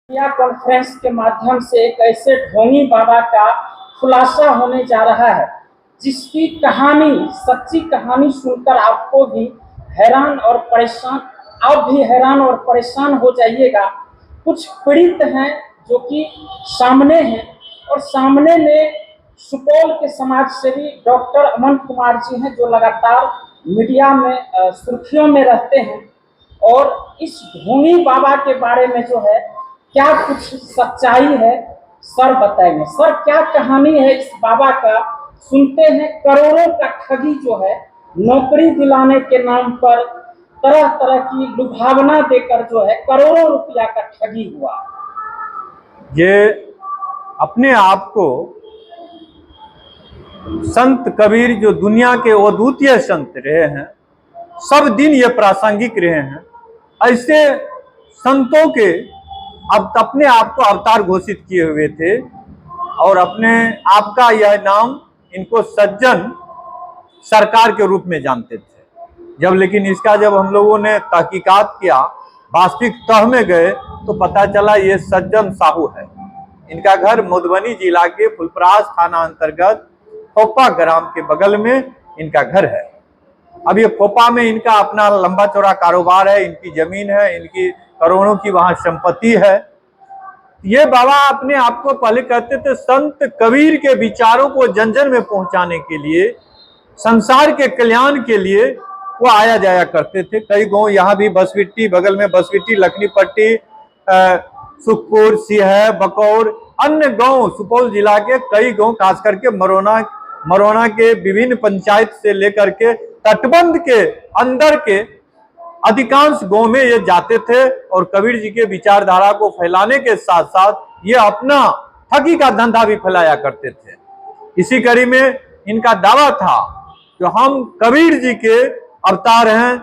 Media conference के माध्यम से एक ऐसे ढोंगी बाबा का खुलासा होने जा रहा है जिसकी कहानी, सच्ची कहानी सुनकर आपको भी हैरान और परेशान आप भी हैरान और परेशान हो जाइएगा। कुछ पीड़ित हैं जो कि सामने हैं और सामने में सुपौल के समाज सेवी डॉक्टर अमन कुमार जी हैं जो लगातार मीडिया में सुर्खियों में रहते हैं। और इस ढोंगी बाबा के बारे में जो है क्या कुछ सच्चाई है सर बताएंगे। सर, क्या कहानी है इस बाबा का? सुनते हैं करोड़ों का ठगी जो है नौकरी दिलाने के नाम पर तरह तरह की लुभावना देकर जो है करोड़ों रुपया का ठगी हुआ। ये अपने आप को संत कबीर जो दुनिया के अद्वितीय संत रहे हैं, सब दिन ये प्रासंगिक रहे हैं। ऐसे संतों के अब अपने आप को अवतार घोषित किए हुए थे और अपने आप का यह नाम इनको सज्जन सरकार के रूप में जानते थे। लेकिन इसका जब हम लोगों ने तहकीकात किया, वास्तविक तह में गए तो पता चला ये सज्जन साहू है। इनका घर मधुबनी जिला के फुलपरास थाना अंतर्गत खोपा ग्राम के बगल में इनका घर है। अब ये खोपा में इनका अपना लंबा चौड़ा कारोबार है, इनकी जमीन है, इनकी करोड़ों की वहां संपत्ति है। ये बाबा अपने आप को पहले कहते थे संत कबीर के विचारों को जन जन में पहुंचाने के लिए, संसार के कल्याण के लिए वो आया जाया करते थे। कई गांव यहाँ भी बसविट्टी, बगल में बसविट्टी, लखनीपट्टी, सुखपुर, सिहर, बकौर, अन्य गांव सुपौल जिला के कई गांव, खास करके मरोना के विभिन्न पंचायत से लेकर के तटबंध के अंदर के अधिकांश गांव में ये जाते थे और कबीर जी के विचारधारा को फैलाने के साथ साथ ये अपना ठगी का धंधा भी फैलाया करते थे। इसी कड़ी में इनका दावा था कि हम कबीर जी के अवतार हैं,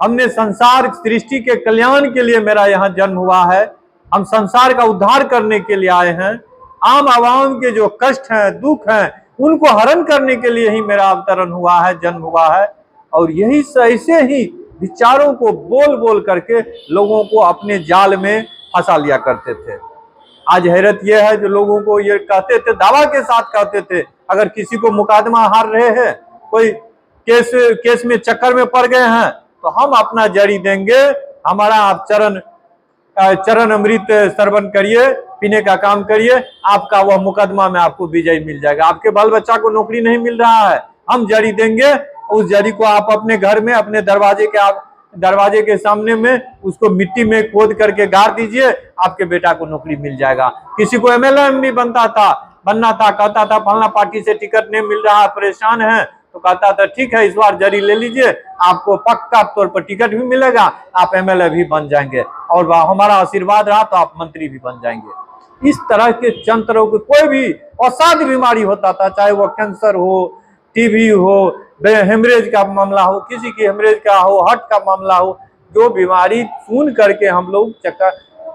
हमने संसार सृष्टि के कल्याण के लिए मेरा यहाँ जन्म हुआ है, हम संसार का उद्धार करने के लिए आए हैं, आम आवाम के जो कष्ट हैं, दुख हैं, उनको हरण करने के लिए ही मेरा अवतरण हुआ है, जन्म हुआ है। और यही ऐसे ही विचारों को बोल बोल करके लोगों को अपने जाल में फंसा लिया करते थे। आज हैरत यह है जो लोगों को ये कहते थे, दावा के साथ कहते थे, अगर किसी को मुकदमा हार रहे हैं, कोई केस में चक्कर में पड़ गए हैं, तो हम अपना जड़ी देंगे, हमारा आप चरण अमृत श्रवण करिए, पीने का काम करिए, आपका वह मुकदमा में आपको विजय मिल जाएगा। आपके बाल बच्चा को नौकरी नहीं मिल रहा है, हम जड़ी देंगे, उस जड़ी को आप अपने घर में, अपने दरवाजे के सामने में उसको मिट्टी में खोद करके गाड़ दीजिए, आपके बेटा को नौकरी मिल जाएगा। किसी को एमएलए भी बनना था, कहता था फलना पार्टी से टिकट नहीं मिल रहा, परेशान है, तो कहता था ठीक है, इस बार जड़ी ले लीजिए, आपको पक्का तौर पर टिकट भी मिलेगा, आप एमएलए भी बन जाएंगे और हमारा आशीर्वाद रहा तो आप मंत्री भी बन जाएंगे। इस तरह के चंद तरह के कोई भी असाध्य बीमारी होता था, चाहे वो कैंसर हो, टीबी हो, हेमरेज का मामला हो, किसी की हेमरेज का हो, हार्ट का मामला हो, जो बीमारी सुन करके हम लोग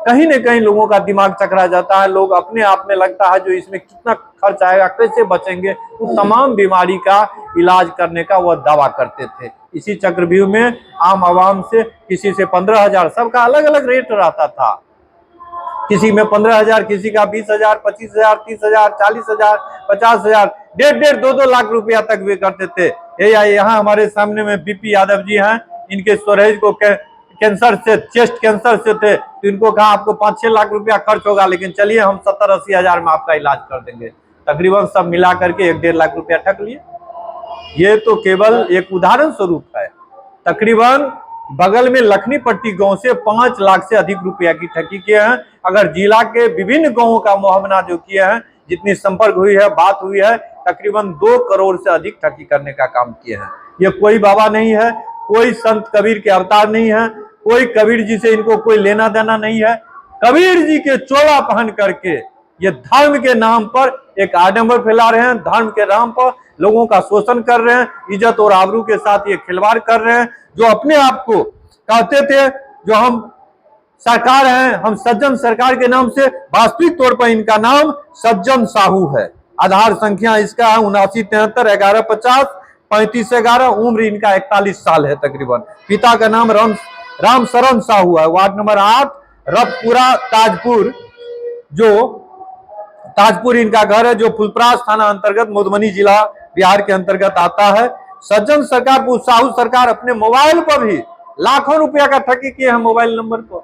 कहीं न कहीं लोगों का दिमाग चकरा जाता है। लोग अपने आप में लगता है जो इसमें कितना खर्च आएगा, कैसे बचेंगे, उस तमाम बीमारी का इलाज करने का वह दावा करते थे। इसी चक्रव्यूह में आम आवाम से किसी से 15,000, सबका अलग अलग रेट रहता था, किसी में 15,000, किसी का 20,000, 25,000, 30,000, 40,000, 50,000, 1.5, 2 लाख रुपया तक भी करते थे। यहाँ हमारे सामने में बीपी यादव जी हैं, इनके स्टोरेज को कैंसर से, चेस्ट कैंसर से थे, तो इनको कहा आपको 5-6 लाख रुपया खर्च होगा, लेकिन चलिए हम 70-80 हजार में आपका इलाज कर देंगे। तकरीबन सब मिला करके 1-1.5 लाख रुपया ठग लिए। ये तो केवल एक उदाहरण स्वरूप है। तकरीबन बगल में लखनीपट्टी गांव से 5 लाख से अधिक रुपया की ठगी किए हैं। अगर जिला के विभिन्न गांवों का मुआवना जो किए हैं, जितनी संपर्क हुई है, बात हुई है, तकरीबन 2 करोड़ से अधिक ठगी करने का काम किए हैं। ये कोई बाबा नहीं है, कोई संत कबीर के अवतार नहीं है, कोई कबीर जी से इनको कोई लेना देना नहीं है। कबीर जी के चोला पहन करके ये धर्म के नाम पर एक आडंबर फैला रहे हैं, धर्म के नाम पर लोगों का शोषण कर रहे हैं, इज्जत और आबरू के साथ ये खिलवाड़ कर रहे हैं। जो अपने आप को कहते थे जो हम सरकार हैं, हम सज्जन सरकार के नाम से, वास्तविक तौर पर इनका नाम सज्जन साहू है। आधार संख्या इसका है 797311503511, उम्र इनका 41 साल है तकरीबन। पिता का नाम राम शरण साहू है, वार्ड नंबर 8, रबपुरा, ताजपुर, जो ताजपुर इनका घर है, जो फुलपरास थाना अंतर्गत मधुबनी जिला बिहार के अंतर्गत आता है। सज्जन सरकार, साहू सरकार अपने मोबाइल पर भी लाखों रुपया का ठगी किए हैं मोबाइल नंबर पर।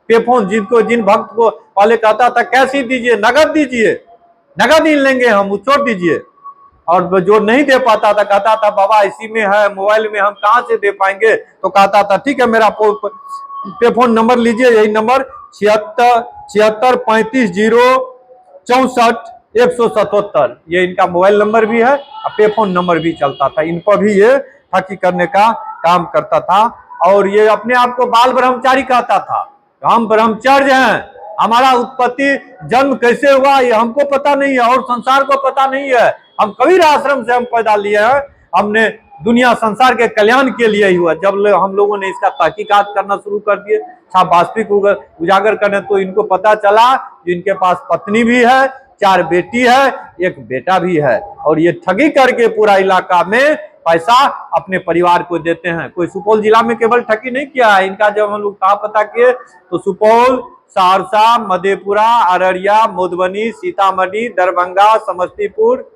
पे फोन जिन भक्त को पहले कहता था कैसे दीजिए, नगद दीजिए, नगद ही लेंगे हम, वो छोड़ दीजिए, और जो नहीं दे पाता था कहता था बाबा इसी में है, मोबाइल में हम कहां से दे पाएंगे, तो कहता था ठीक है मेरा पे फोन नंबर लीजिए, यही नंबर 7675046177, ये इनका मोबाइल नंबर भी है और पे फोन नंबर भी चलता था। इन पर भी ये ठगी करने का काम करता था। और ये अपने आप को बाल ब्रह्मचारी कहता था, हम ब्रह्मचर्य हैं, हमारा उत्पत्ति जन्म कैसे हुआ ये हमको पता नहीं है और संसार को पता नहीं है, हम कबीर आश्रम से हम पैदा लिए हैं, हमने दुनिया संसार के कल्याण के लिए ही हुआ। जब हम लोगों ने इसका तहकीकात करना शुरू कर दिए, वास्तविक उजागर करने, तो इनको पता चला इनके पास पत्नी भी है, 4 बेटी है, 1 बेटा भी है, और ये ठगी करके पूरा इलाका में पैसा अपने परिवार को देते हैं। कोई सुपौल जिला में केवल ठगी नहीं किया है इनका, जब हम लोग कहा पता किए तो सुपौल, सहरसा, मधेपुरा, अररिया, मधुबनी, सीतामढ़ी, दरभंगा, समस्तीपुर,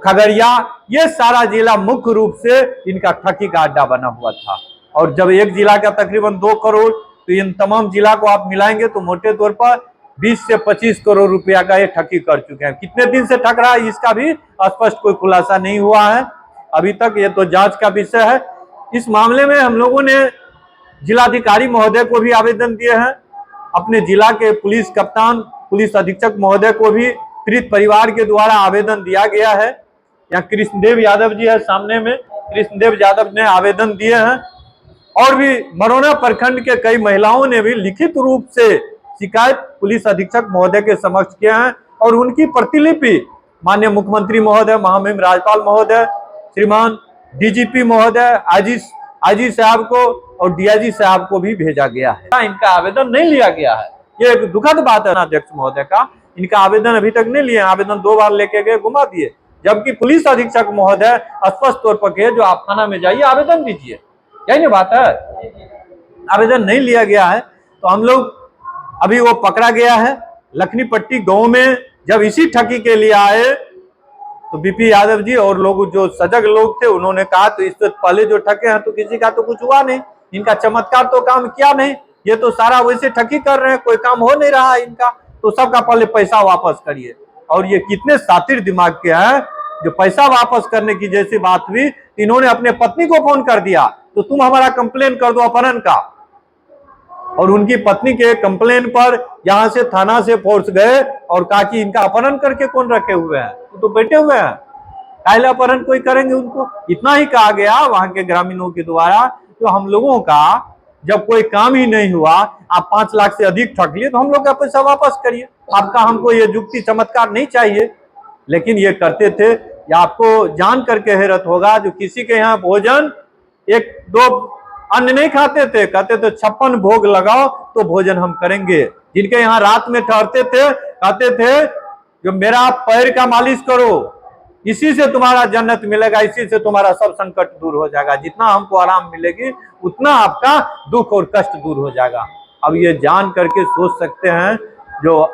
खगड़िया, ये सारा जिला मुख्य रूप से इनका ठगी का अड्डा बना हुआ था। और जब एक जिला का तकरीबन 2 करोड़, तो इन तमाम जिला को आप मिलाएंगे तो मोटे तौर पर 20 से 25 करोड़ रुपया का ये ठगी कर चुके हैं। कितने दिन से ठग रहा है इसका भी स्पष्ट कोई खुलासा नहीं हुआ है अभी तक, ये तो जांच का विषय है। इस मामले में हम लोगों ने जिलाधिकारी महोदय को भी आवेदन दिए हैं, अपने जिला के पुलिस कप्तान, पुलिस अधीक्षक महोदय को भी पीड़ित परिवार के द्वारा आवेदन दिया गया है। यहाँ कृष्णदेव यादव जी है सामने में, कृष्णदेव यादव ने आवेदन दिए हैं, और भी मरौना प्रखंड के कई महिलाओं ने भी लिखित रूप से शिकायत पुलिस अधीक्षक महोदय के समक्ष किया है, और उनकी प्रतिलिपि माननीय मुख्यमंत्री महोदय, महामहिम राज्यपाल महोदय, श्रीमान डीजीपी महोदय, आईजी साहब को और डीआईजी साहब को भी भेजा गया है। इनका आवेदन नहीं लिया गया है, ये एक दुखद बात है अध्यक्ष महोदय का, इनका आवेदन अभी तक नहीं लिया, आवेदन 2 बार लेके गए, घुमा दिए, जबकि पुलिस अधीक्षक महोदय स्पष्ट तौर पर कहे जो आप थाना में जाइए आवेदन दीजिए, यही नहीं बात है, आवेदन नहीं लिया गया है। तो हम लोग अभी वो पकड़ा गया है लखनीपट्टी गांव में, जब इसी ठगी के लिए आए तो बीपी यादव जी और लोग जो सजग लोग थे उन्होंने कहा तो इससे पहले जो ठगे हैं तो किसी का तो कुछ हुआ नहीं, इनका चमत्कार तो काम किया नहीं, ये तो सारा वैसे ठगी कर रहे हैं, कोई काम हो नहीं रहा है इनका, तो सबका पहले पैसा वापस करिए। और ये कितने शातिर दिमाग के हैं, जो पैसा वापस करने की जैसी बात हुई, इन्होंने अपने पत्नी को फोन कर दिया तो तुम हमारा कंप्लेन कर दो अपहरण का, और उनकी पत्नी के कंप्लेन पर यहां से थाना से फोर्स गए और कहा कि इनका अपहरण करके कौन रखे हुए हैं, तो बैठे हुए हैं, काहे अपहरण कोई करेंगे उनको, इतना ही कहा गया वहां के ग्रामीणों के द्वारा। तो हम लोगों का जब कोई काम ही नहीं हुआ, आप 5 लाख से अधिक ठग लिए तो हम लोग का पैसा वापस करिए, आपका हमको ये युक्ति चमत्कार नहीं चाहिए। लेकिन ये करते थे, या आपको जान करके हैरत होगा, जो किसी के यहाँ भोजन 1-2 अन्न नहीं खाते थे, कहते थे 56 भोग लगाओ तो भोजन हम करेंगे। जिनके यहाँ रात में ठहरते थे कहते थे जो मेरा पैर का मालिश करो, इसी से तुम्हारा जन्नत मिलेगा, इसी से तुम्हारा सब संकट दूर हो जाएगा, जितना हमको आराम मिलेगी उतना आपका दुख और कष्ट दूर हो जाएगा। अब ये जान करके सोच सकते हैं, जो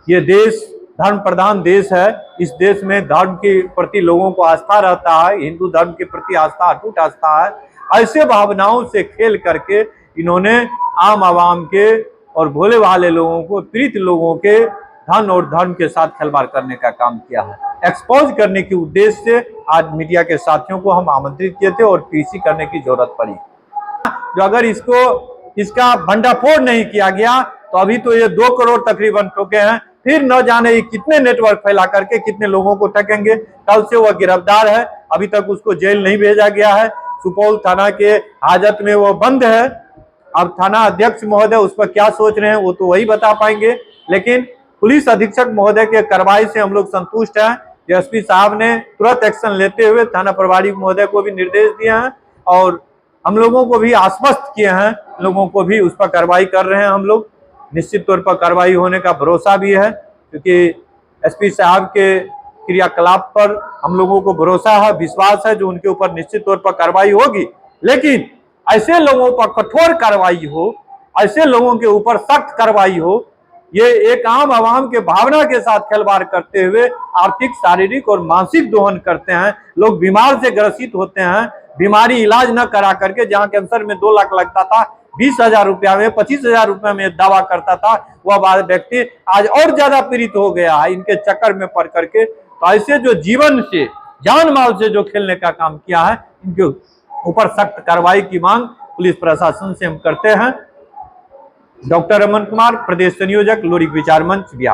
ये देश धर्म प्रधान देश है, इस देश में धर्म के प्रति लोगों को आस्था रहता है, हिंदू धर्म के प्रति आस्था, अटूट आस्था है। ऐसे भावनाओं से खेल करके इन्होंने आम आवाम के और भोले भाले लोगों को, पीड़ित लोगों के धन और धर्म के साथ खिलवाड़ करने का काम किया है। एक्सपोज करने के उद्देश्य से आज मीडिया के साथियों को हम आमंत्रित किए थे और पीसी करने की जरूरत पड़ी। जो अगर इसका भंडाफोड़ नहीं किया गया तो अभी तो ये 2 करोड़ तकरीबन ठोके हैं, फिर न जाने कितने नेटवर्क फैला करके कितने लोगों को ठगेंगे। कल से वह गिरफ्तार है, अभी तक उसको जेल नहीं भेजा गया है, सुपौल थाना के हाजत में वो बंद है। अब थाना अध्यक्ष महोदय उस पर क्या सोच रहे हैं वो तो वही बता पाएंगे, लेकिन पुलिस अधीक्षक महोदय के कार्रवाई से हम लोग संतुष्ट हैं। एसपी साहब ने तुरंत एक्शन लेते हुए थाना प्रभारी महोदय को भी निर्देश दिए हैं और हम लोगों को भी आश्वस्त किए हैं, लोगों को भी उस पर कार्रवाई कर रहे हैं। हम लोग निश्चित तौर पर कार्रवाई होने का भरोसा भी है, क्योंकि एसपी साहब के क्रियाकलाप पर हम लोगों को भरोसा है, विश्वास है, जो उनके ऊपर निश्चित तौर पर कार्रवाई होगी। लेकिन ऐसे लोगों पर कठोर कार्रवाई हो, ऐसे लोगों के ऊपर सख्त कार्रवाई हो, ये एक आम आवाम के भावना के साथ खिलवाड़ करते हुए आर्थिक, शारीरिक और मानसिक दोहन करते हैं। लोग बीमार से ग्रसित होते हैं, बीमारी इलाज न करा करके, जहां कैंसर में 2 लाख लगता था, 20,000 रुपया में, 25,000 रुपया में दावा करता था, वह व्यक्ति आज और ज्यादा पीड़ित हो गया है इनके चक्कर में पड़ करके। तो ऐसे जो जीवन से, जान माल से जो खेलने का काम किया है, इनके ऊपर सख्त कार्रवाई की मांग पुलिस प्रशासन से हम करते हैं। डॉक्टर रमन कुमार, प्रदेश संयोजक, लोरिक विचार मंच, बिहार।